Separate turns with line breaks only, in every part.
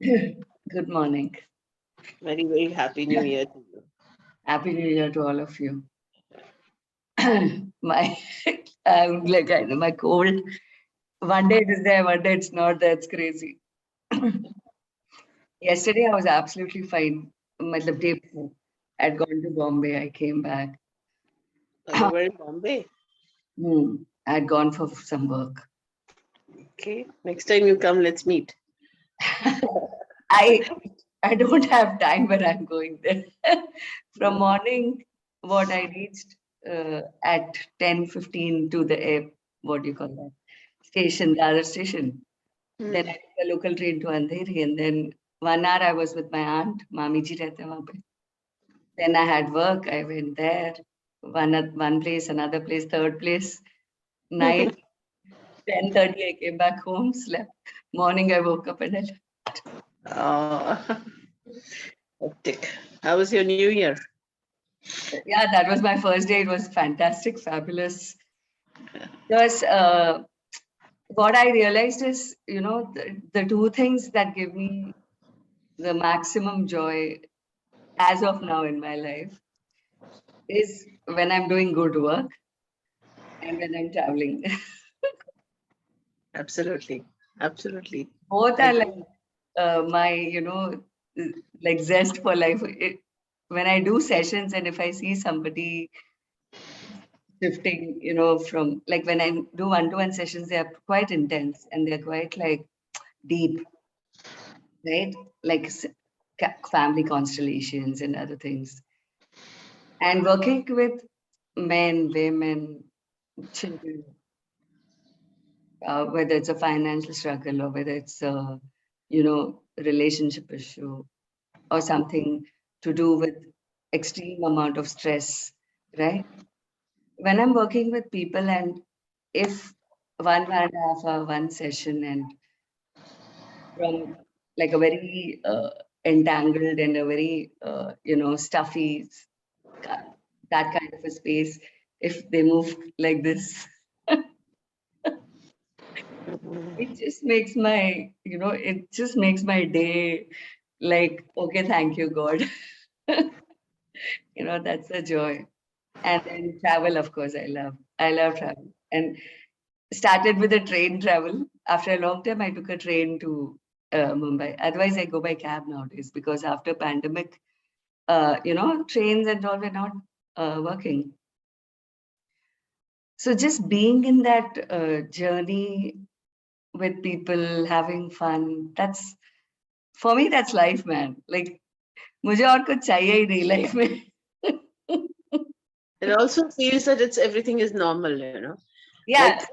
Good morning.
Very, very happy New Year to you.
Happy New Year to all of you. my my cold. One day it is there, one day it's not. That's crazy. Yesterday I was absolutely fine. Matlab day before, I'd gone to Bombay. I came back.
You were in Bombay.
I'd gone for some work.
Okay. Next time you come, let's meet.
I I don't have time, but I'm going there. From morning, what I reached at 10:15 to the what do you call that? Station, the other station. Then I took a local train to Andheri, and then 1 hour I was with my aunt. Mami ji rehte hain wahan pe. Then I had work. I went there. One place, another place, third place. Night 10:30 I came back home, slept. Morning I woke up and I left.
Hectic. How was your New Year?
Yeah, that was my first day. It was fantastic, fabulous. Because what I realized is, the two things that give me the maximum joy as of now in my life is when I'm doing good work and when I'm traveling.
Absolutely. Absolutely.
Both
I
are like
agree.
my, like zest for life. When I do sessions and if I see somebody shifting, from like when I do one-to-one sessions, they are quite intense and they're quite like deep, right? Like family constellations and other things. And working with men, women, children, whether it's a financial struggle or whether it's a, relationship issue or something to do with extreme amount of stress, right? When I'm working with people and if 1.5 hour, one session and from like a very entangled and a very, stuffy, that kind of a space, if they move like this, it just makes my, it just makes my day like, okay, thank you, God. That's a joy. And then travel, of course, I love travel. And started with a train travel. After a long time, I took a train to Mumbai. Otherwise, I go by cab nowadays because after pandemic, trains and all were not working. So just being in that journey with people, having fun, that's, for me, that's life, man. Like, मुझे और कुछ चाहिए ही नहीं life में.
It also feels that it's everything is normal.
Yeah,
Like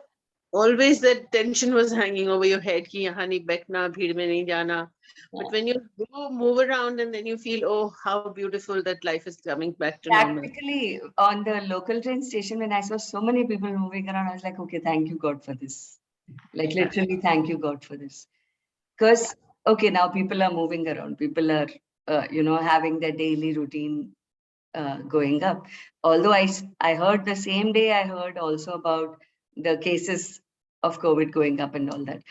always that tension was hanging over your head ki yahan nahi baithna, bheed mein nahi jana. But when you go move around and then you feel, oh, how beautiful that life is coming back to normal.
practically on the local train station, when I saw so many people moving around, I was like, okay, thank you, God, for this. Like, literally, thank you, God, for this. Because, okay, now people are moving around. People are, having their daily routine going up. Although I heard the same day, I heard also about the cases of COVID going up and all that.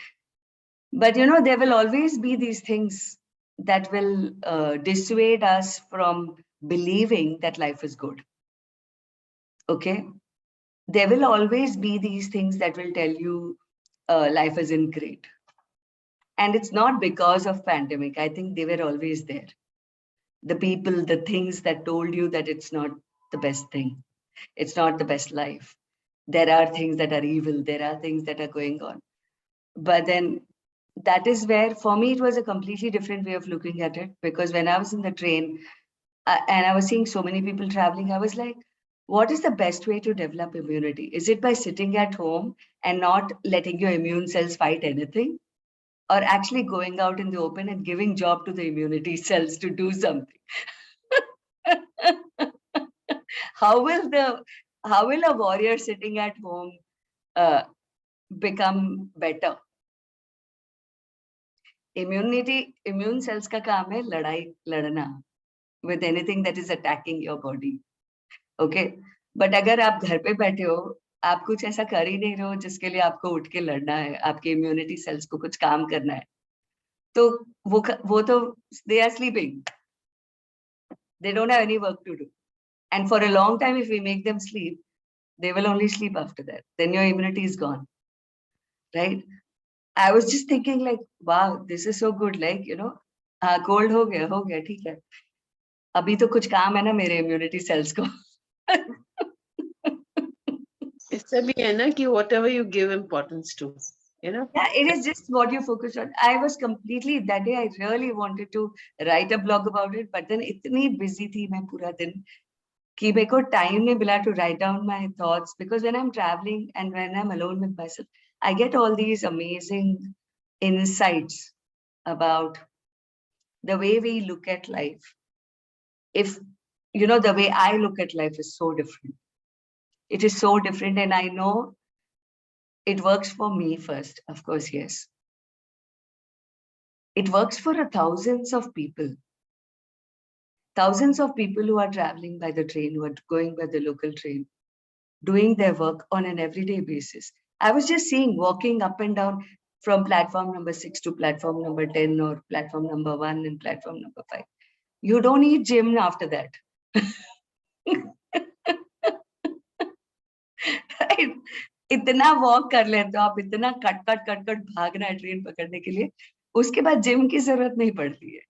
But, there will always be these things that will dissuade us from believing that life is good. Okay? There will always be these things that will tell you life isn't great. And it's not because of pandemic. I think they were always there. The people, the things that told you that it's not the best thing. It's not the best life. There are things that are evil. There are things that are going on. But then that is where, for me, it was a completely different way of looking at it. Because when I was in the train and I was seeing so many people traveling, I was like, what is the best way to develop immunity? Is it by sitting at home and not letting your immune cells fight anything? Or actually going out in the open and giving job to the immunity cells to do something? how will a warrior sitting at home uh, become better? Immune cells का काम है लड़ाई लड़ना with anything that is attacking your body. Okay, but अगर आप घर पे बैठे हो, आप कुछ ऐसा कर ही नहीं रहे हो जिसके लिए आपको उठ के लड़ना है, आपके इम्यूनिटी सेल्स को कुछ काम करना है, So they are sleeping. They don't have any work to do. And for a long time, if we make them sleep, they will only sleep after that. Then your immunity is gone, right? I was just thinking like, wow, this is so good. Like, cold ho gaya, ठीक है. अभी तो कुछ काम है ना मेरे immunity cells को.
ऐसा भी है ना कि whatever you give importance to,
Yeah, it is just what you focus on. I was completely, that day I really wanted to write a blog about it, but then इतनी busy थी मैं पूरा दिन कि मेरे को time नहीं मिला to write down my thoughts, because when I'm traveling and when I'm alone with myself, I get all these amazing insights about the way we look at life. If, the way I look at life is so different. It is so different, and I know it works for me first, of course, yes. It works for thousands of people. Thousands of people who are traveling by the train, who are going by the local train, doing their work on an everyday basis. I was just seeing, walking up and down from platform number 6 to platform number 10 or platform number 1 and platform number 5. You don't need gym after that. Right? इतना walk कर लेते हो आप, इतना cut भागना है train पकड़ने के लिए, उसके बाद जिम की जरूरत नहीं पड़ती है.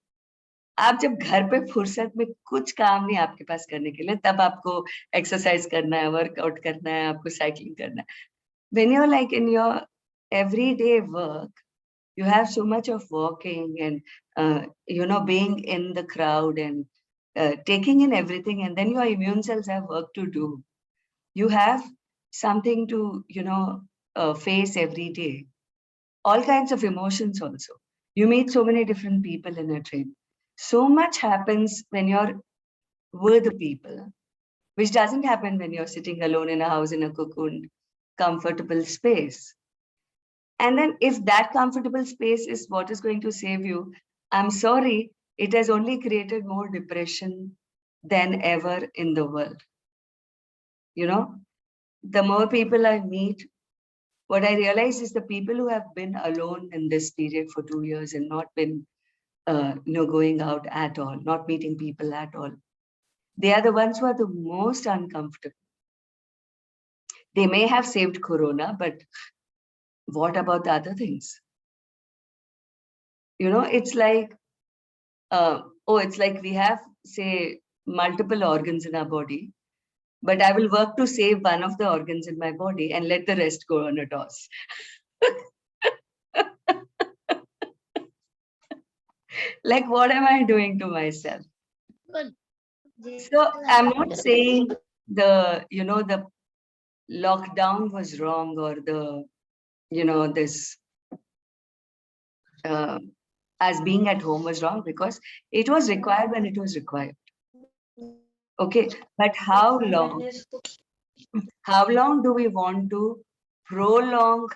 आप जब घर पे फुर्सत में कुछ काम नहीं आपके पास करने के लिए, तब आपको एक्सरसाइज करना है, वर्कआउट करना है, आपको साइकिलिंग करना है. When you're like in your everyday work, you have so much of walking and being in the crowd and taking in everything, and then your immune cells have work to do. You have something to face every day. All kinds of emotions also. You meet so many different people in a train. So much happens when you're with people, which doesn't happen when you're sitting alone in a house in a cocoon, comfortable space. And then if that comfortable space is what is going to save you, I'm sorry, it has only created more depression than ever in the world. The more people I meet, what I realize is the people who have been alone in this period for 2 years and not been going out at all, not meeting people at all, they are the ones who are the most uncomfortable. They may have saved Corona, but what about the other things? It's like, it's like we have, say, multiple organs in our body, but I will work to save one of the organs in my body and let the rest go on a toss. Like, what am I doing to myself? So I'm not saying the lockdown was wrong, or this as being at home was wrong, because it was required when it was required. Okay, but how long do we want to prolong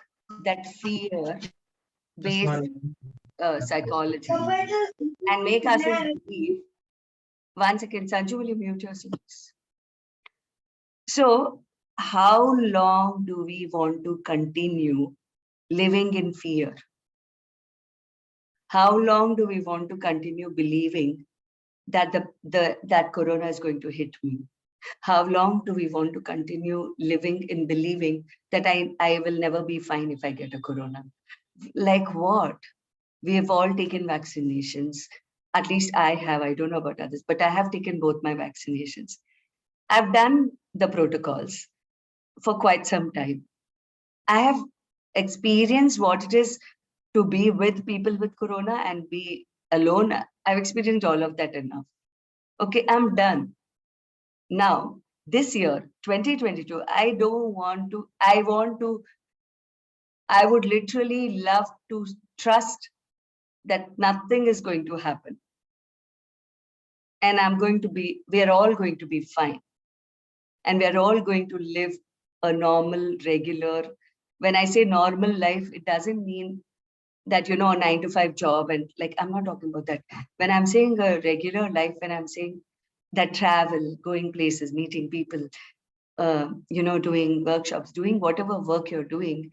that fear-based psychology and make us believe? 1 second, Sanju, will you mute yourself? So, how long do we want to continue living in fear? How long do we want to continue believing that that Corona is going to hit me? How long do we want to continue living in believing that I will never be fine if I get a Corona? Like what? We have all taken vaccinations. At least I have. I don't know about others, but I have taken both my vaccinations. I've done the protocols for quite some time. I have experienced what it is to be with people with Corona and be alone. I've experienced all of that enough. Okay, I'm done. Now, this year, 2022, I would literally love to trust that nothing is going to happen. And we're all going to be fine. And we're all going to live a normal, regular, when I say normal life, it doesn't mean that, a 9-to-5 job. And like, I'm not talking about that. When I'm saying a regular life, when I'm saying that travel, going places, meeting people, doing workshops, doing whatever work you're doing,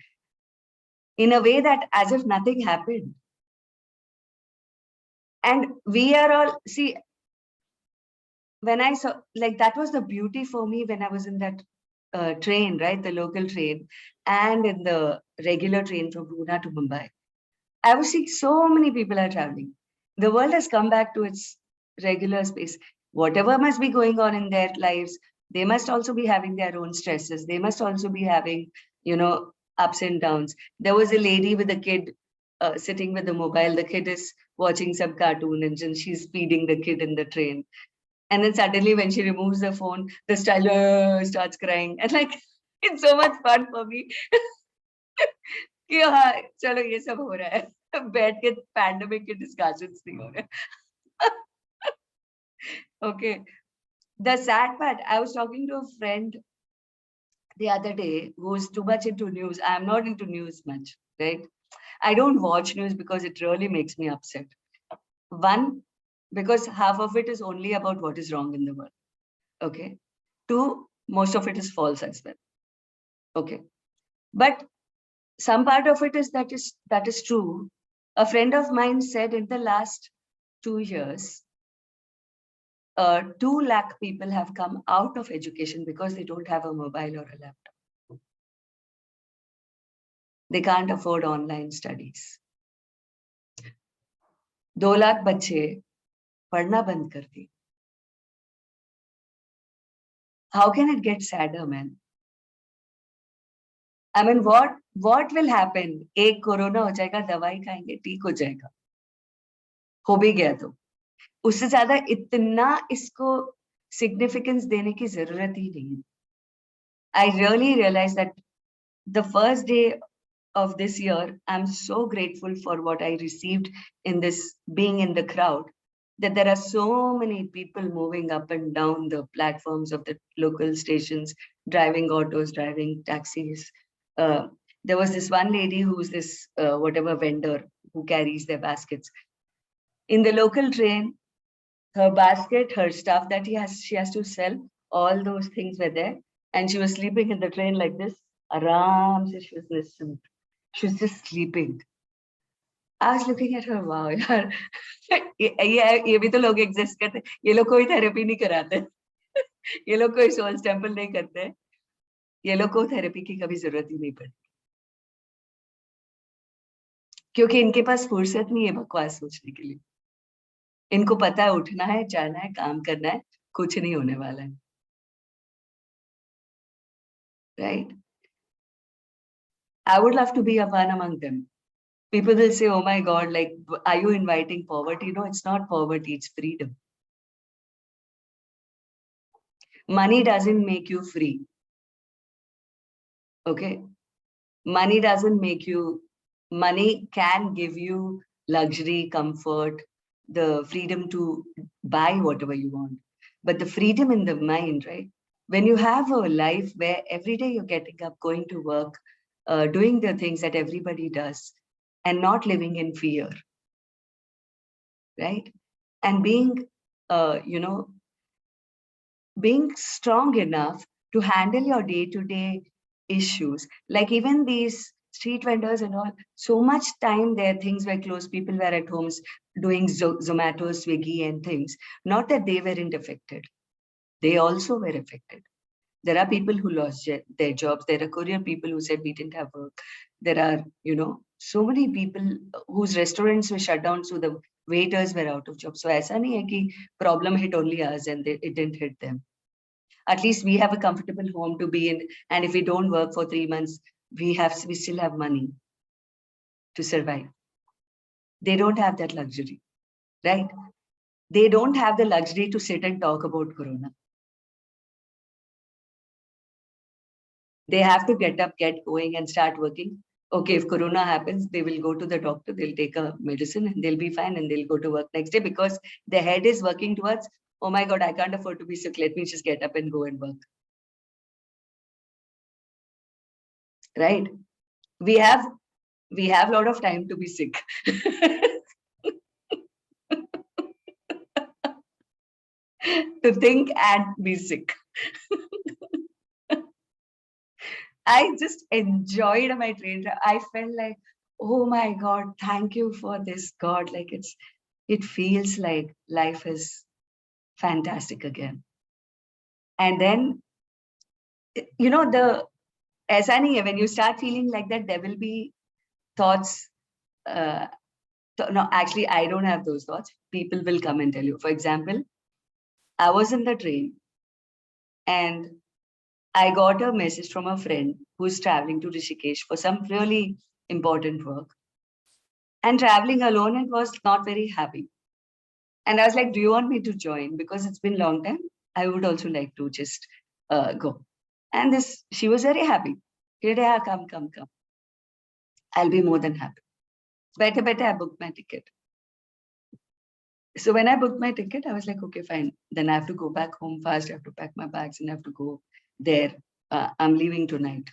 in a way that as if nothing happened. And we are all, see, when I saw, like, that was the beauty for me when I was in that train, right? The local train, and in the regular train from Pune to Mumbai. I was seeing so many people are traveling. The world has come back to its regular space. Whatever must be going on in their lives, they must also be having their own stresses. They must also be having, ups and downs. There was a lady with a kid sitting with the mobile. The kid is watching some cartoon and then she's feeding the kid in the train. And then suddenly when she removes the phone, the styler starts crying. And like, it's so much fun for me. कि हाँ चलो ये सब हो रहा है बैठ के पैंडेमिक के डिस्कशंस नहीं हो रहे okay the sad part I was talking to a friend the other day who's too much into news. I'm not into news much, right? I don't watch news because it really makes me upset. One, because half of it is only about what is wrong in the world. Okay. Two, most of it is false as well. Okay. But some part of it is that is true. A friend of mine said in the last 2 years, 2 lakh people have come out of education because they don't have a mobile or a laptop. They can't afford online studies. 2 lakh बच्चे पढ़ना बंद कर दिए. How can it get sadder, man? I mean, what will happen? एक corona हो जाएगा, दवाई खाएंगे, ठीक हो जाएगा. हो भी गया तो. उससे ज्यादा इतना इसको significance देने की जरूरत ही नहीं है. I really realized that the first day of this year, I'm so grateful for what I received in this being in the crowd, that there are so many people moving up and down the platforms of the local stations, driving autos, driving taxis. There was this one lady who's this whatever vendor who carries their baskets. In the local train, her basket, her stuff that she has to sell, all those things were there. And she was sleeping in the train like this. Aram se she was listening. She was just sleeping. I was looking at her, wow, यार ये भी तो लोग exist करते, ये लोग कोई therapy नहीं कराते, ये लोग कोई soul temple नहीं करते, ये लोग को therapy की कभी जरूरत ही नहीं पड़ती, क्योंकि इनके पास फुर्सत नहीं है बकवास सोचने के लिए. इनको पता है उठना है, जाना है, काम करना है, कुछ नहीं होने वाला है, right? I would love to be a one among them. People will say, oh my God, like, are you inviting poverty? No, it's not poverty, it's freedom. Money doesn't make you free. Okay? Money doesn't make you, money can give you luxury, comfort, the freedom to buy whatever you want. But the freedom in the mind, right? When you have a life where every day you're getting up, going to work, doing the things that everybody does, and not living in fear, right? And being, being strong enough to handle your day-to-day issues. Like even these street vendors and all, so much time their things were closed, people were at homes doing Zomato, Swiggy and things. Not that they weren't affected. They also were affected. There are people who lost their jobs. There are courier people who said we didn't have work. There are, so many people whose restaurants were shut down, so the waiters were out of jobs. So aisa nahi hai ki problem hit only us and it didn't hit them. At least we have a comfortable home to be in. And if we don't work for 3 months, we still have money to survive. They don't have that luxury, right? They don't have the luxury to sit and talk about Corona. They have to get up, get going and start working. Okay, if Corona happens, they will go to the doctor, they'll take a medicine and they'll be fine and they'll go to work next day because their head is working towards, oh my God, I can't afford to be sick. Let me just get up and go and work. Right? We have a lot of time to be sick. To think and be sick. I just enjoyed my train. I felt like, oh my God, thank you for this, God. Like it feels like life is fantastic again. And then, you know, when you start feeling like that, there will be thoughts. No, actually, I don't have those thoughts. People will come and tell you. For example, I was in the train and I got a message from a friend who's traveling to Rishikesh for some really important work and traveling alone and was not very happy. And I was like, do you want me to join? Because it's been a long time. I would also like to just go. And she was very happy. Yeah, come. I'll be more than happy. Better, I booked my ticket. So when I booked my ticket, I was like, okay, fine. Then I have to go back home fast. I have to pack my bags and I have to go there. I'm leaving tonight.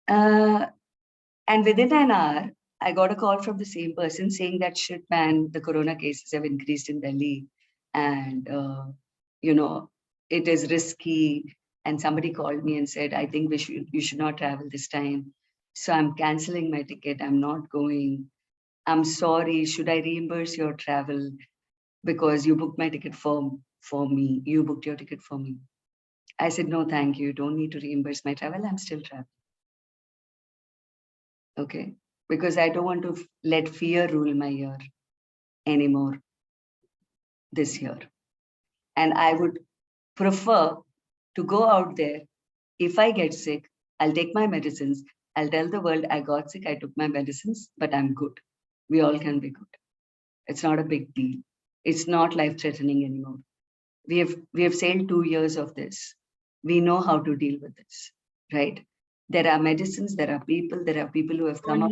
And within an hour, I got a call from the same person saying that, shit, man, the corona cases have increased in Delhi. And, you know, it is risky. And somebody called me and said, I think you should not travel this time. So I'm canceling my ticket. I'm not going. I'm sorry. Should I reimburse your travel? Because you booked my ticket for me. You booked your ticket for me. I said, no, thank you. You don't need to reimburse my travel. I'm still traveling. Okay. Because I don't want to let fear rule my year anymore this year. And I would prefer to go out there. If I get sick, I'll take my medicines. I'll tell the world I got sick, I took my medicines, but I'm good. We all can be good. It's not a big deal. It's not life-threatening anymore. We have sailed 2 years of this. We know how to deal with this, right? There are medicines, there are people who have come up.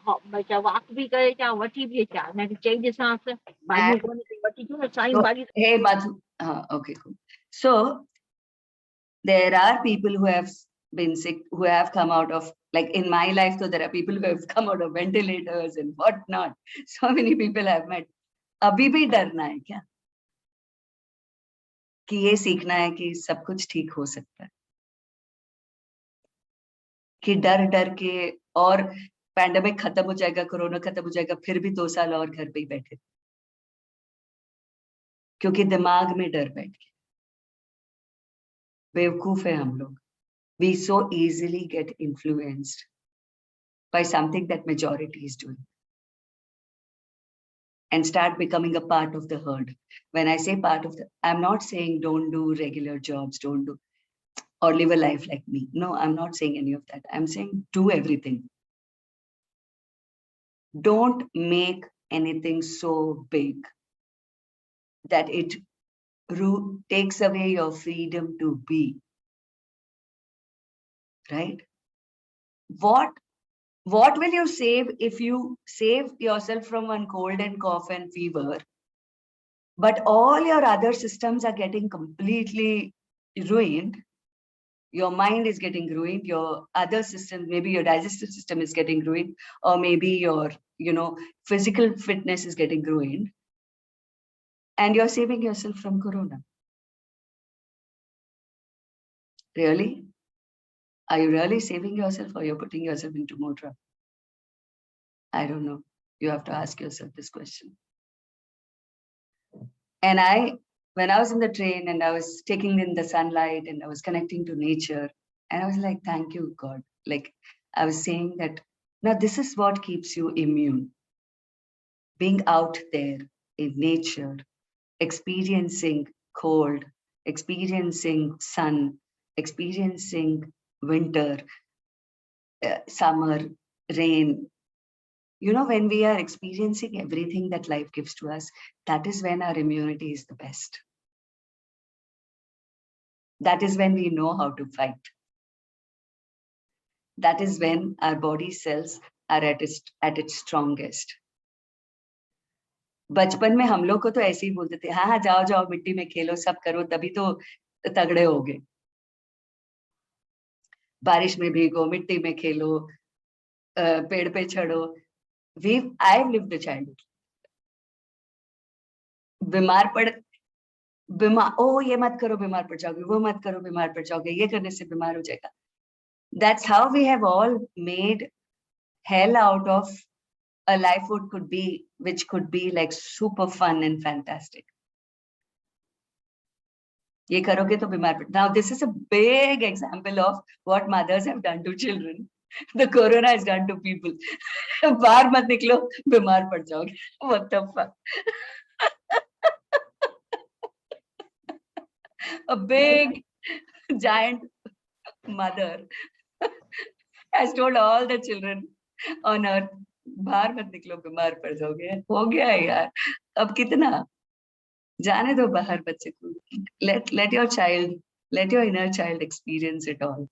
họ mà chào vác vì cái chào vác thì bị chả này cái gì sao thế bài nhiều con thì vác thì chúng là sai bài
Hey Madhu, okay, cool. So there are people who have been sick, who have come out of, like in my life, so there are people who have come out of ventilators and whatnot. So many people I've met. अभी भी डरना है क्या? कि ये सीखना है कि सब कुछ ठीक हो सकता है. कि डर के और पैंडेमिक खत्म हो जाएगा, कोरोना खत्म हो जाएगा, फिर भी 2 साल और घर पे ही बैठे. क्योंकि दिमाग में डर बैठ गया. बेवकूफ है हम लोग. We so easily get influenced by something that majority is doing and start becoming a part of the herd. When I say part of the, I'm not saying don't do regular jobs, don't do or live a life like me. No, I'm not saying any of that. I'm saying do everything. Don't make anything so big that it takes away your freedom to be. Right? What will you save if you save yourself from one cold and cough and fever, but all your other systems are getting completely ruined? Your mind is getting ruined, your other system, maybe your digestive system is getting ruined, or maybe your, physical fitness is getting ruined, and you're saving yourself from corona. Really? Are you really saving yourself, or you're putting yourself into more trouble? I don't know. You have to ask yourself this question. And when I was in the train and I was taking in the sunlight and I was connecting to nature, and I was like, thank you, God. Like I was saying that, now this is what keeps you immune. Being out there in nature, experiencing cold, experiencing sun, experiencing winter, summer, rain. When we are experiencing everything that life gives to us, that is when our immunity is the best. That is when we know how to fight. That is when our body cells are at its strongest. बचपन में हम लोग को तो ऐसे ही बोलते थे, हाँ जाओ मिट्टी में खेलो, सब करो, तभी तो तगड़े होगे. बारिश में भीगो, मिट्टी में खेलो, पेड़ पे चढ़ो. I've lived a childhood. ये मत करो बीमार पड़ जाओगे, वो मत करो बीमार पड़ जाओगे, ये करने से बीमार हो जाएगा. That's how we have all made hell out of a life which could be like super fun and fantastic. ये करोगे तो बीमार पड़. Now this is a big example of what mothers have done to children. The corona has done to people. बाहर मत निकलो, बीमार पड़ जाओगे. What the fuck? A big giant mother has told all the children on earth, बाहर मत निकलो, बीमार पड़ जाओगे. हो गया यार. अब कितना? जाने दो बाहर बच्चे को. Let your inner child experience it all.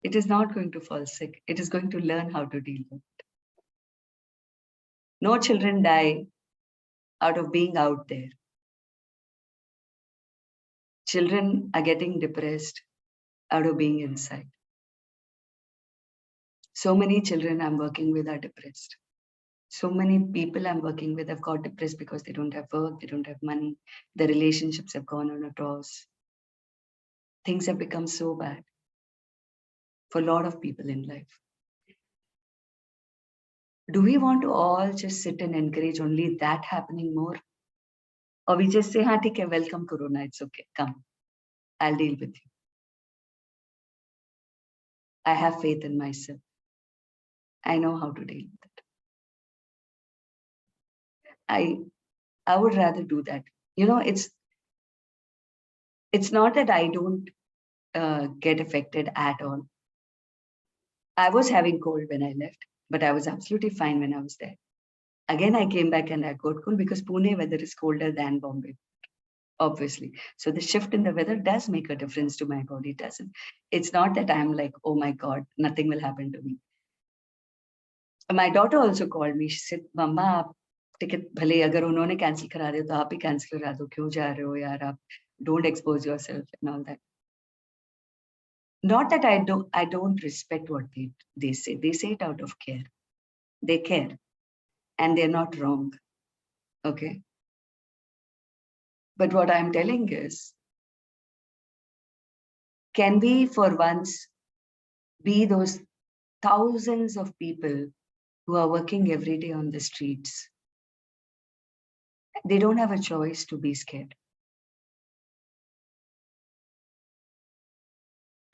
It is not going to fall sick. It is going to learn how to deal with it. No children die out of being out there. Children are getting depressed out of being inside. So many children I'm working with are depressed. So many people I'm working with have got depressed because they don't have work, they don't have money, their relationships have gone on a toss. Things have become so bad for a lot of people in life. Do we want to all just sit and encourage only that happening more? Or we just say, "Ha, theek hai, welcome Corona, it's okay, come, I'll deal with you. I have faith in myself. I know how to deal with it." I would rather do that. You know, it's not that I don't get affected at all. I was having cold when I left, but I was absolutely fine when I was there. Again, I came back and I got cold because Pune weather is colder than Bombay, obviously. So the shift in the weather does make a difference to my body, doesn't? It's not that I'm like, oh my God, nothing will happen to me. My daughter also called me. She said, "Mama, आप ticket भले अगर उन्होंने cancel करा दिया तो आप ही cancel करा दो. क्यों जा रहे हो यार आप? Don't expose yourself and all that." Not that I don't respect what they say. They say it out of care. They care. And they're not wrong. Okay. But what I'm telling is, can we for once be those thousands of people who are working every day on the streets? They don't have a choice to be scared.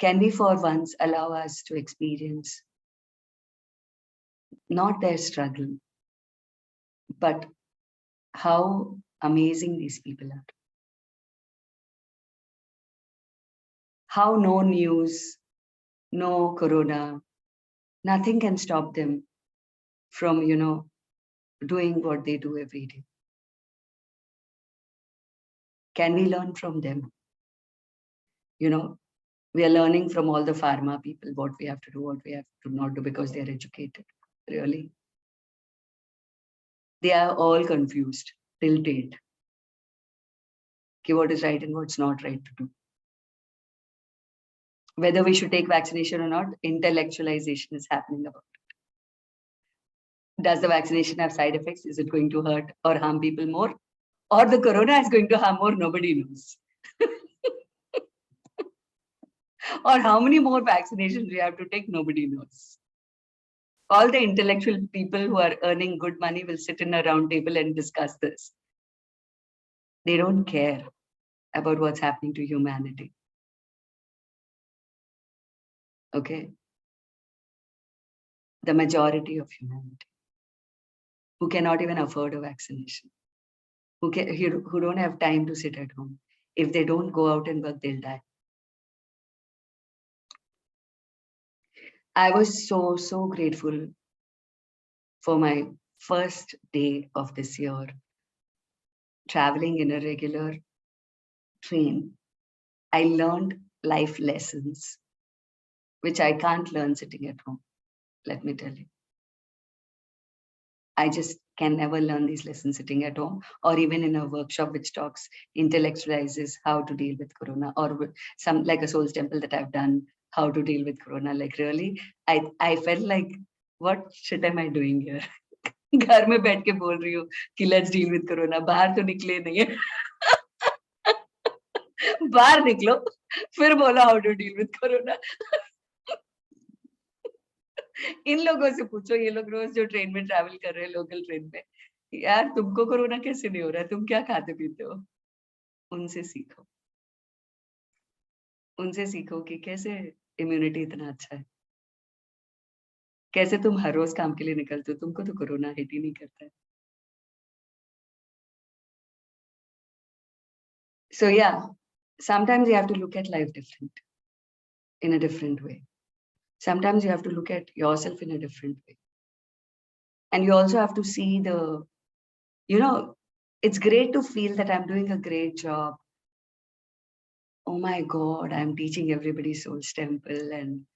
Can we for once allow us to experience not their struggle, but how amazing these people are? How no news, no corona, nothing can stop them from, doing what they do every day. Can we learn from them? We are learning from all the pharma people what we have to do, what we have to not do because they are educated. Really. They are all confused till date. Okay, what is right and what's not right to do. Whether we should take vaccination or not, intellectualization is happening about it. Does the vaccination have side effects? Is it going to hurt or harm people more? Or the corona is going to harm more? Nobody knows. Or how many more vaccinations we have to take? Nobody knows. All the intellectual people who are earning good money will sit in a round table and discuss this. They don't care about what's happening to humanity. Okay? The majority of humanity who cannot even afford a vaccination, who don't have time to sit at home. If they don't go out and work, they'll die. I was so grateful for my first day of this year, traveling in a regular train. I learned life lessons, which I can't learn sitting at home, let me tell you. I just can never learn these lessons sitting at home or even in a workshop which intellectualizes how to deal with corona, or some like a Souls Temple that I've done, how to deal with corona. Like really, I felt like, what shit am I doing here? घर में बैठ के बोल रही हूँ कि let's deal with corona. बाहर तो निकले नहीं है. बाहर निकलो, फिर बोला how to deal with corona. इन लोगों से पूछो, ये लोग रोज जो ट्रेन में ट्रैवल कर रहे हैं लोकल ट्रेन में, यार तुमको कोरोना कैसे नहीं हो रहा है, तुम क्या खाते पीते हो? उनसे सीखो, उनसे सीखो कि कैसे इम्यूनिटी इतना अच्छा है, कैसे तुम हर रोज काम के लिए निकलते हो, तुमको तो कोरोना हिट ही नहीं करता है. So yeah, sometimes you have to look at life in a different way. Sometimes you have to look at yourself in a different way. And you also have to see the, it's great to feel that I'm doing a great job. Oh my God, I'm teaching everybody Soul's Temple, and,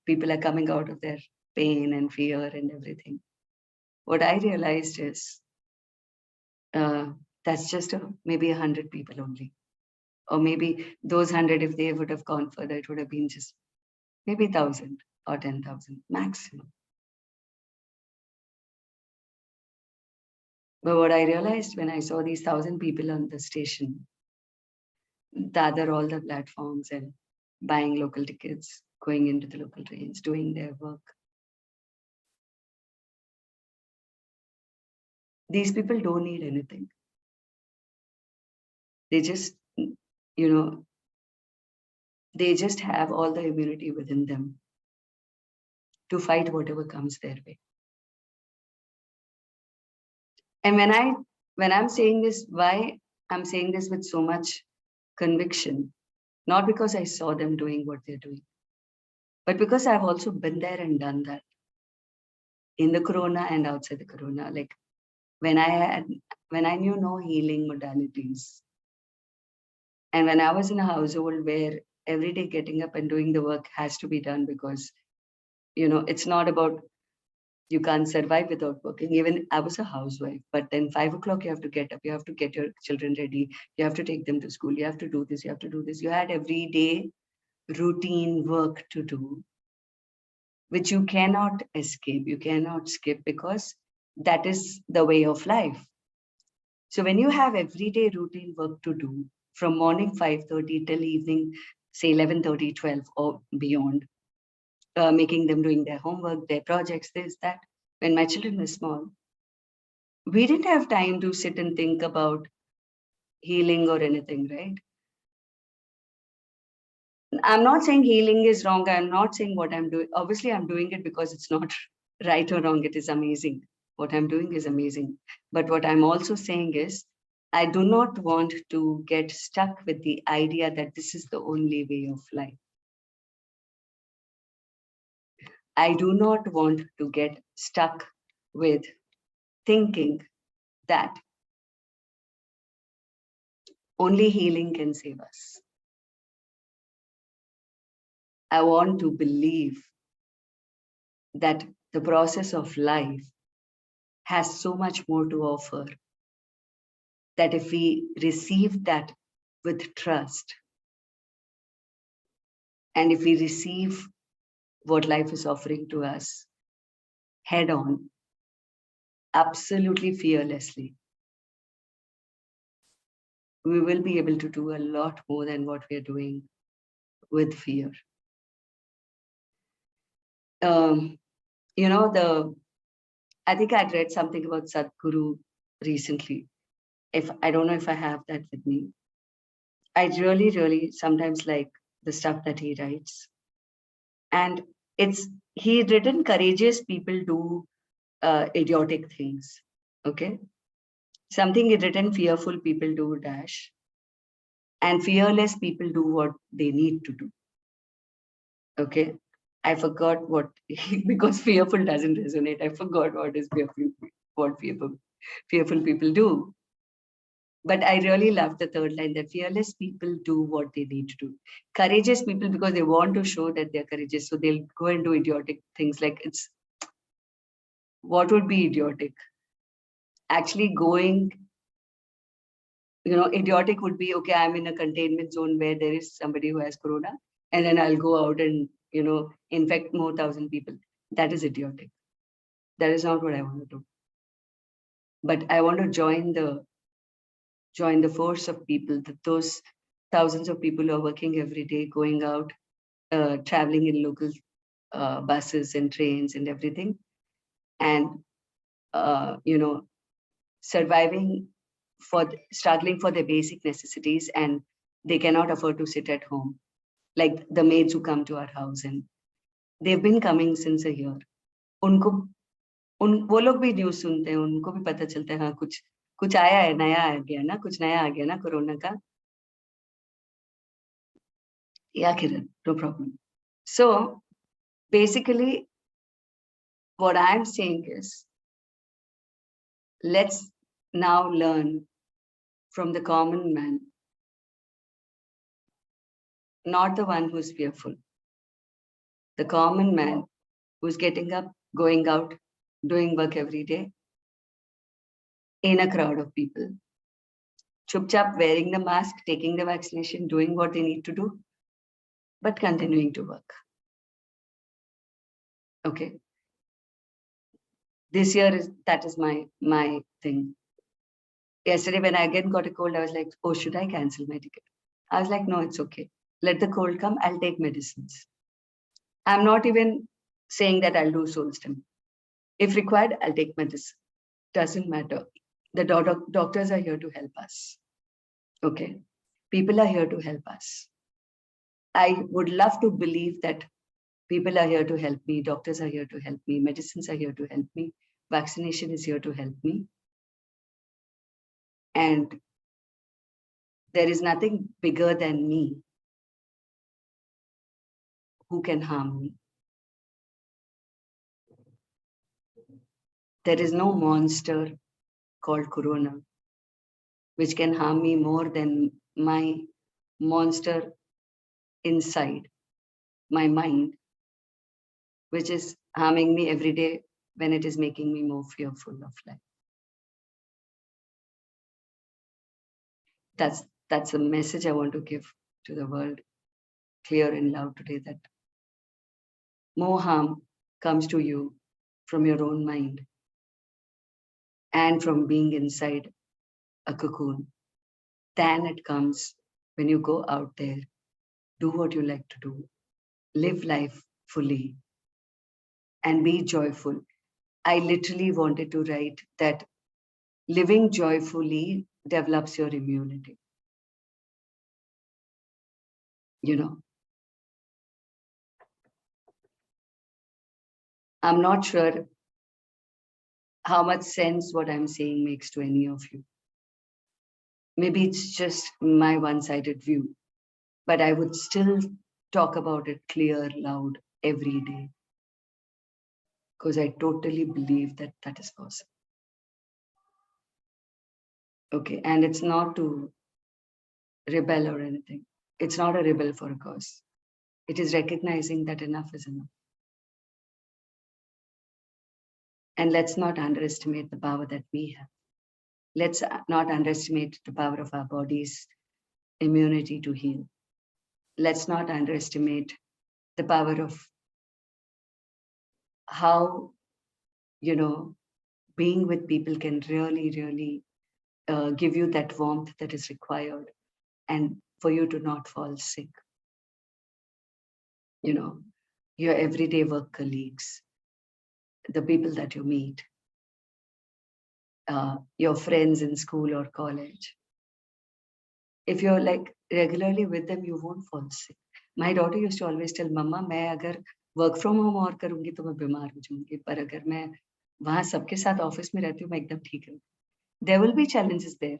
people are coming out of their pain and fear and everything. What I realized is that's just maybe 100 people only. Or maybe those 100, if they would have gone further, it would have been just maybe 1,000 or 10,000 maximum. But what I realized when I saw these 1,000 people on the station, gather all the platforms and buying local tickets, going into the local trains, doing their work. These people don't need anything. They just, they just have all the immunity within them to fight whatever comes their way. And when I'm saying this, why I'm saying this with so much conviction, not because I saw them doing what they're doing, but because I've also been there and done that in the corona and outside the corona. Like when I knew no healing modalities, and when I was in a household where every day getting up and doing the work has to be done because, it's not about you can't survive without working. Even I was a housewife, but then 5 o'clock you have to get up, you have to get your children ready, you have to take them to school, you have to do this, you have to do this. You had every day routine work to do, which you cannot escape, you cannot skip, because that is the way of life. So when you have everyday routine work to do from morning 5:30 till evening, say 11:30, 12 or beyond, making them doing their homework, their projects, this, that. When my children were small, we didn't have time to sit and think about healing or anything, right? I'm not saying healing is wrong. I'm not saying what I'm doing. Obviously, I'm doing it because it's not right or wrong. It is amazing. What I'm doing is amazing. But what I'm also saying is, I do not want to get stuck with the idea that this is the only way of life. I do not want to get stuck with thinking that only healing can save us. I want to believe that the process of life has so much more to offer, that if we receive that with trust, and if we receive what life is offering to us head on, absolutely fearlessly, we will be able to do a lot more than what we are doing with fear. I think I'd read something about Sadhguru recently. I don't know if I have that with me. I really, really sometimes like the stuff that he writes. And he written courageous people do idiotic things. Okay. Something he written fearful people do dash. And fearless people do what they need to do. Okay. I forgot what, because fearful doesn't resonate. I forgot what is fearful people do. But I really love the third line, that fearless people do what they need to do. Courageous people, because they want to show that they're courageous, so they'll go and do idiotic things. Like, what would be idiotic? Actually going, idiotic would be, okay, I'm in a containment zone where there is somebody who has corona, and then I'll go out and, infect more 1,000 people. That is idiotic. That is not what I want to do. But I want to join the force of people, those thousands of people who are working every day, going out, traveling in local buses and trains and everything. And, you know, surviving struggling for their basic necessities, and they cannot afford to sit at home. Like the maids who come to our house, and they've been coming since a year. उनको वो लोग भी news सुनते हैं, उनको भी पता चलता है हाँ कुछ आया है, नया आ गया ना, कुछ नया आ गया ना कोरोना का. Yeah, Kiran, no problem. So basically, what I'm saying is, let's now learn from the common man, not the one who's fearful. The common man who's getting up, going out, doing work every day in a crowd of people. Chup-chap, wearing the mask, taking the vaccination, doing what they need to do, but continuing to work. Okay. This year that is my thing. Yesterday, when I again got a cold, I was like, oh, should I cancel my ticket? I was like, no, it's okay. Let the cold come, I'll take medicines. I'm not even saying that I'll do soul stim. If required, I'll take medicine. Doesn't matter. The doctors are here to help us. Okay. People are here to help us. I would love to believe that people are here to help me. Doctors are here to help me. Medicines are here to help me. Vaccination is here to help me. And there is nothing bigger than me who can harm me. There is no monster called Corona which can harm me more than my monster inside my mind, which is harming me every day when it is making me more fearful of life. That's a message I want to give to the world, clear and loud today, that more harm comes to you from your own mind and from being inside a cocoon than it comes when you go out there, do what you like to do, live life fully, and be joyful. I literally wanted to write that living joyfully develops your immunity. You know, I'm not sure how much sense what I'm saying makes to any of you. Maybe it's just my one-sided view, but I would still talk about it clear, loud, every day, because I totally believe that that is possible. Okay, and it's not to rebel or anything. It's not a rebel for a cause. It is recognizing that enough is enough. And let's not underestimate the power that we have. Let's not underestimate the power of our body's immunity to heal. Let's not underestimate the power of how, you know, being with people can really, really give you that warmth that is required, and for you to not fall sick. You know, your everyday work colleagues, the people that you meet, your friends in school or college. If you're like regularly with them, you won't fall sick. My daughter used to always tell, Mama, मैं अगर work from home और करूँगी तो मैं बीमार हो जाऊँगी, पर अगर मैं वहाँ सबके साथ ऑफिस में रहती हूँ, मैं एकदम ठीक हूँ. There will be challenges there,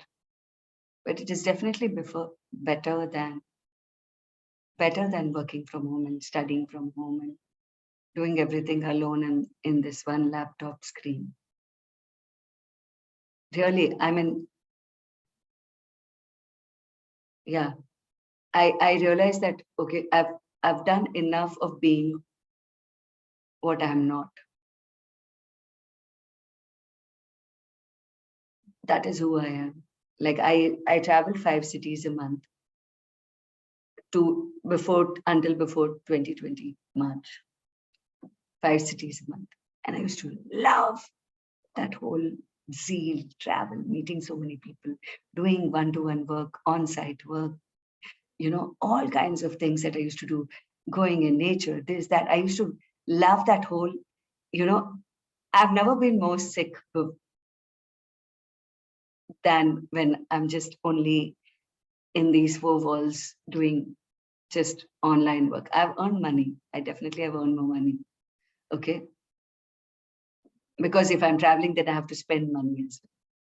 but it is definitely better than working from home and studying from home and doing everything alone and in this one laptop screen. Really, I mean, yeah, I realized that, okay, I've done enough of being what I'm not. That is who I am. Like I travel 5 cities a month until before 2020 March. 5 cities a month. And I used to love that whole zeal, travel, meeting so many people, doing one-to-one work, on-site work, you know, all kinds of things that I used to do, going in nature, this, that. I used to love that whole, you know, I've never been more sick than when I'm just only in these four walls doing just online work. I've earned money. I definitely have earned more money. Okay. Because if I'm traveling, then I have to spend money as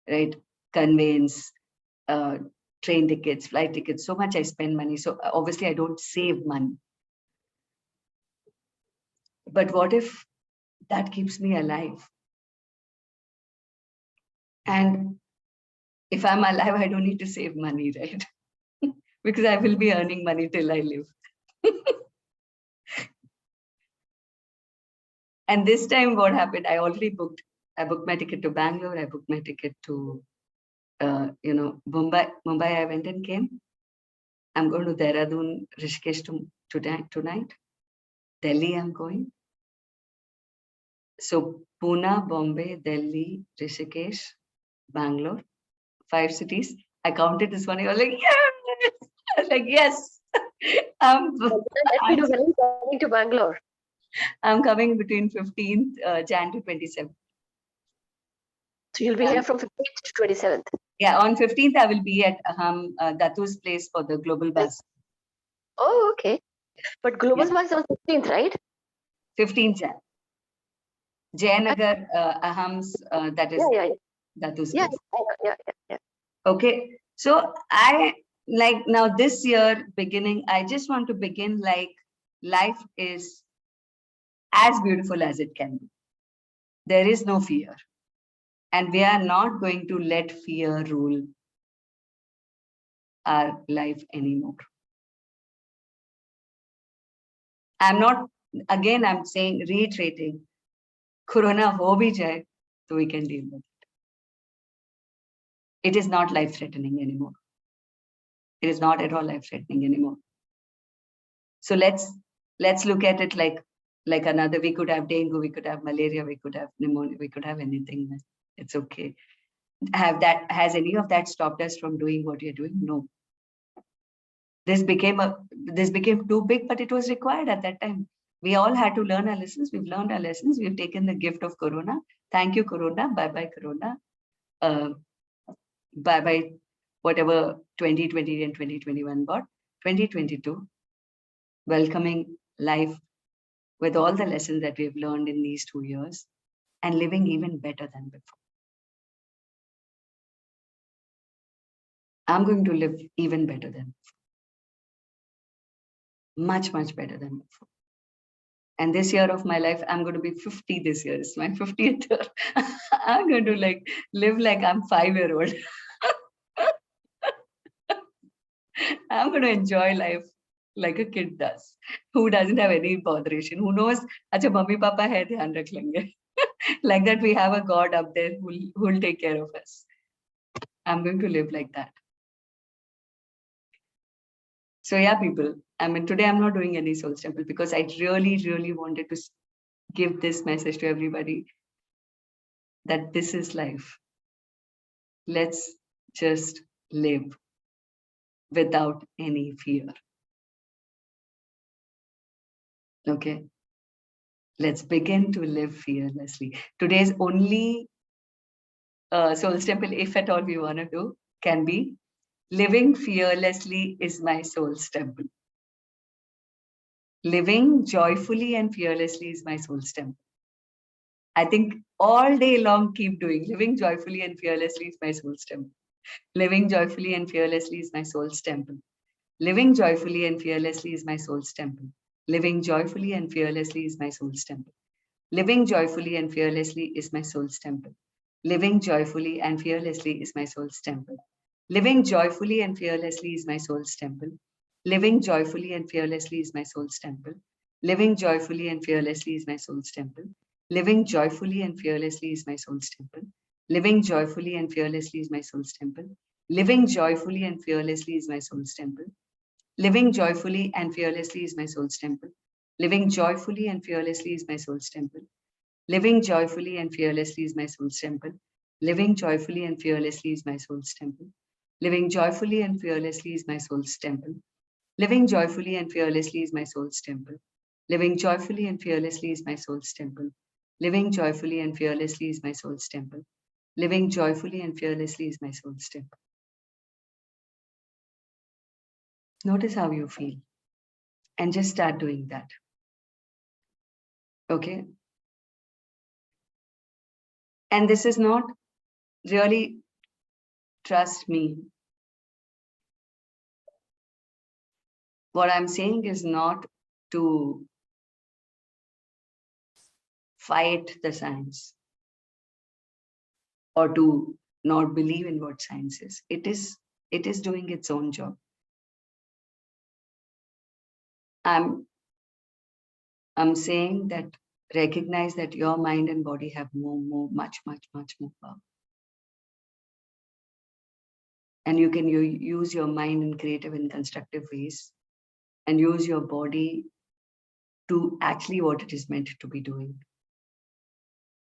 well, right? Conveyance, train tickets, flight tickets, so much I spend money. So obviously I don't save money. But what if that keeps me alive? And if I'm alive, I don't need to save money, right? Because I will be earning money till I live. And this time what happened, I booked my ticket to Bangalore, I booked my ticket to, Mumbai. I went and came. I'm going to Dehradun, Rishikesh tonight. Delhi I'm going. So Pune, Bombay, Delhi, Rishikesh, Bangalore, 5 cities. I counted this one. I was like, yes! I was like, yes.
Let me know when you're coming to Bangalore.
I'm coming between 15th Jan to 27th.
So you'll be here from 15th to 27th.
Yeah, on 15th, I will be at Datu's place for the global bus.
Oh, okay. But global bus on 15th, right?
15th Jan. Jayanagar, Aham's, that is Datu's
Yeah,
place.
yeah.
Okay, so I like now this year beginning, I just want to begin like life is as beautiful as it can be. There is no fear. And we are not going to let fear rule our life anymore. I'm saying, reiterating, Corona ho bhi jaye, so we can deal with it. It is not life-threatening anymore. It is not at all life-threatening anymore. So let's look at it like another. We could have dengue, we could have malaria, we could have pneumonia, we could have anything. It's okay. Has any of that stopped us from doing what you're doing? No. This became too big, but it was required at that time. We all had to learn our lessons. We've learned our lessons. We've taken the gift of Corona. Thank you, Corona. Bye-bye, Corona. Bye-bye, whatever 2020 and 2021 got. 2022, welcoming life with all the lessons that we've learned in these 2 years and living even better than before. I'm going to live even better than before. Much, much better than before. And this year of my life, I'm going to be 50 this year. It's my 50th year. I'm going to live like I'm 5-year-old. I'm going to enjoy life like a kid does, who doesn't have any botheration, who knows, acha mummy papa hai, dhyan rakh lenge. Like that, we have a God up there who will take care of us. I'm going to live like that. So yeah, people, I mean, today I'm not doing any Souls Temple because I really, really wanted to give this message to everybody that this is life. Let's just live without any fear. Okay. Let's begin to live fearlessly. Today's only Souls Temple, if at all we want to do, can be living fearlessly is my Soul's temple. Living joyfully and fearlessly is my Soul's temple. I think all day long, keep doing. Living joyfully and fearlessly is my Soul's temple. Living joyfully and fearlessly is my Soul's temple. Living joyfully and fearlessly is my Soul's temple. Living joyfully and fearlessly is my Soul's temple. Living joyfully and fearlessly is my Soul's temple. Living joyfully and fearlessly is my Soul's temple. Living joyfully and fearlessly is my Soul's temple. Living joyfully and fearlessly is my Soul's temple. Living joyfully and fearlessly is my Soul's temple. Living joyfully and fearlessly is my Soul's temple. Living joyfully and fearlessly is my Soul's temple. Living joyfully and fearlessly is my Soul's temple. Living joyfully and fearlessly is my Soul's temple. Living joyfully and fearlessly is my Soul's temple. Living joyfully and fearlessly is my Soul's temple. Living joyfully and fearlessly is my Soul's temple. Living joyfully and fearlessly is my Soul's temple. Living joyfully and fearlessly is my Soul's temple. Living joyfully and fearlessly is my soul's temple. Living joyfully and fearlessly is my soul's temple. Living joyfully and fearlessly is my soul's temple. Notice how you feel and just start doing that. Okay? And this is not really, trust me. What I'm saying is not to fight the science or to not believe in what science is. It is doing its own job. I'm saying that recognize that your mind and body have much more power. And you can use your mind in creative and constructive ways and use your body to actually what it is meant to be doing.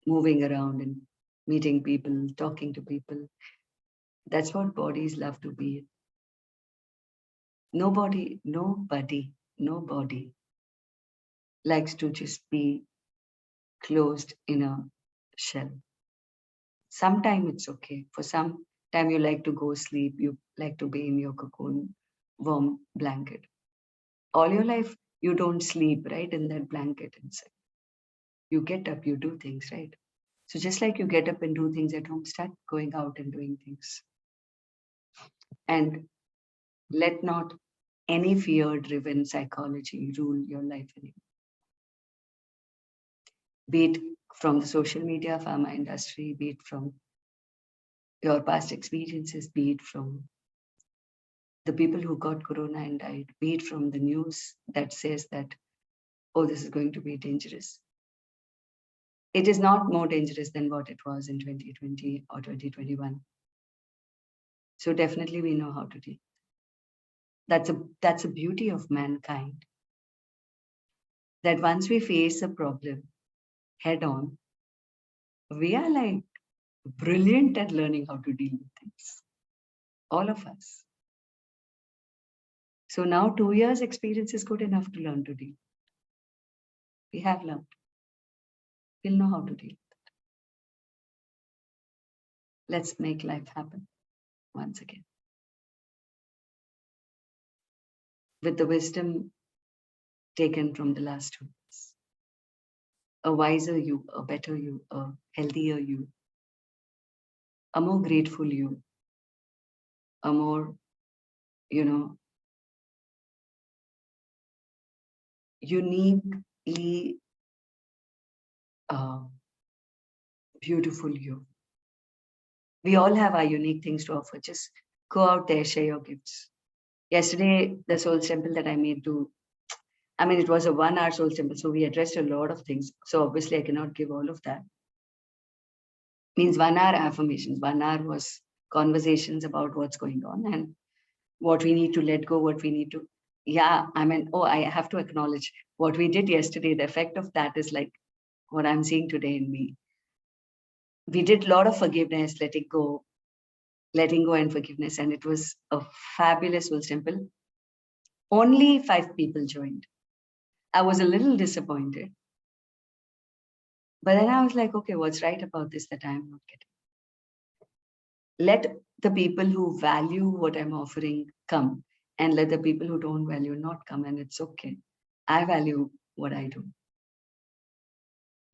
Moving around and meeting people, talking to people. That's what bodies love to be. Nobody likes to just be closed in a shell. Sometime it's okay. For some time you like to go sleep, you like to be in your cocoon, warm blanket. All your life, you don't sleep, right, in that blanket inside. You get up, you do things, right? So just like you get up and do things at home, start going out and doing things. And let not any fear-driven psychology rule your life anymore. Be it from the social media, pharma industry, be it from your past experiences, be it from the people who got corona and died, be it from the news that says that, oh, this is going to be dangerous. It is not more dangerous than what it was in 2020 or 2021. So definitely we know how to deal. That's a beauty of mankind. That once we face a problem head on, we are like brilliant at learning how to deal with things. All of us. So now 2 years experience is good enough to learn to deal. We have learned. We'll know how to deal. Let's make life happen once again. With the wisdom taken from the last 2 years. A wiser you, a better you, a healthier you, a more grateful you, a more, uniquely beautiful you. We all have our unique things to offer. Just go out there, share your gifts. Yesterday, the soul temple that I made it was a 1 hour soul temple, so we addressed a lot of things. So obviously I cannot give all of that. Means 1 hour affirmations, 1 hour was conversations about what's going on and what we need to let go, what we need to, I have to acknowledge what we did yesterday. The effect of that is like what I'm seeing today in me. We did a lot of forgiveness, letting go and forgiveness. And it was a fabulous soul temple. Only 5 people joined. I was a little disappointed. But then I was like, okay, what's right about this that I'm not getting? Let the people who value what I'm offering come, and let the people who don't value not come, and it's okay. I value what I do.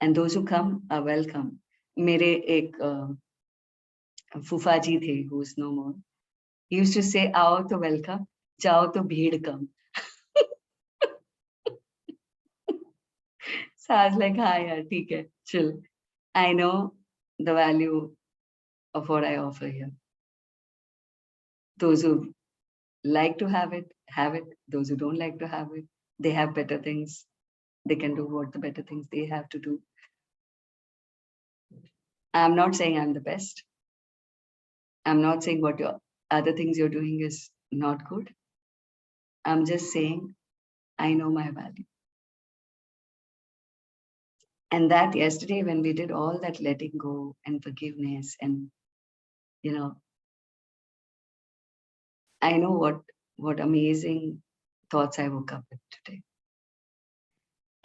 And those who come are welcome. Mere ek Fufaji the, who is no more. He used to say, "Aao to welcome, jao to bheed kam." So I was like, "Hi, yaar, theek hai, chill. I know the value of what I offer here. Those who like to have it, have it. Those who don't like to have it, they have better things. They can do what the better things they have to do. I'm not saying I'm the best. I'm not saying what your other things you're doing is not good. I'm just saying I know my value. And that yesterday, when we did all that letting go and forgiveness, and I know what amazing thoughts I woke up with today.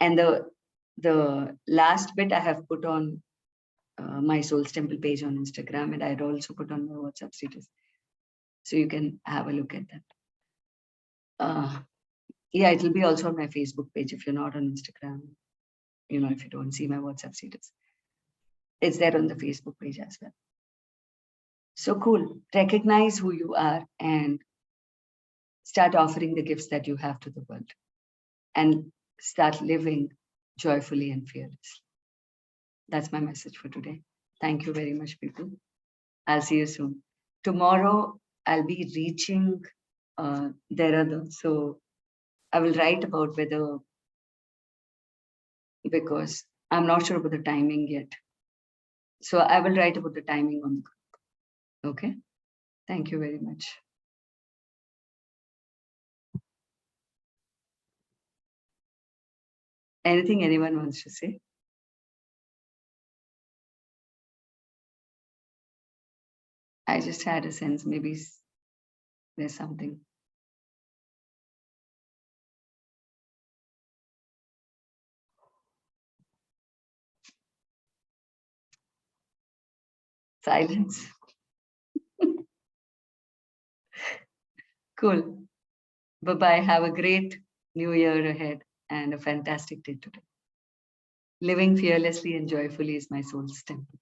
And the last bit I have put on my Soul's Temple page on Instagram, and I'd also put on my WhatsApp status. So you can have a look at that. Yeah, it'll be also on my Facebook page if you're not on Instagram. You know, if you don't see my WhatsApp status, it's there on the Facebook page as well. So cool. Recognize who you are and start offering the gifts that you have to the world, and start living joyfully and fearlessly. That's my message for today. Thank you very much, people. I'll see you soon. Tomorrow, I'll be reaching Dehradun. So I will write about whether, because I'm not sure about the timing yet. So I will write about the timing on the group. Okay. Thank you very much. Anything anyone wants to say? I just had a sense maybe there's something. Silence. Cool. Bye-bye. Have a great new year ahead and a fantastic day today. Living fearlessly and joyfully is my soul's temple.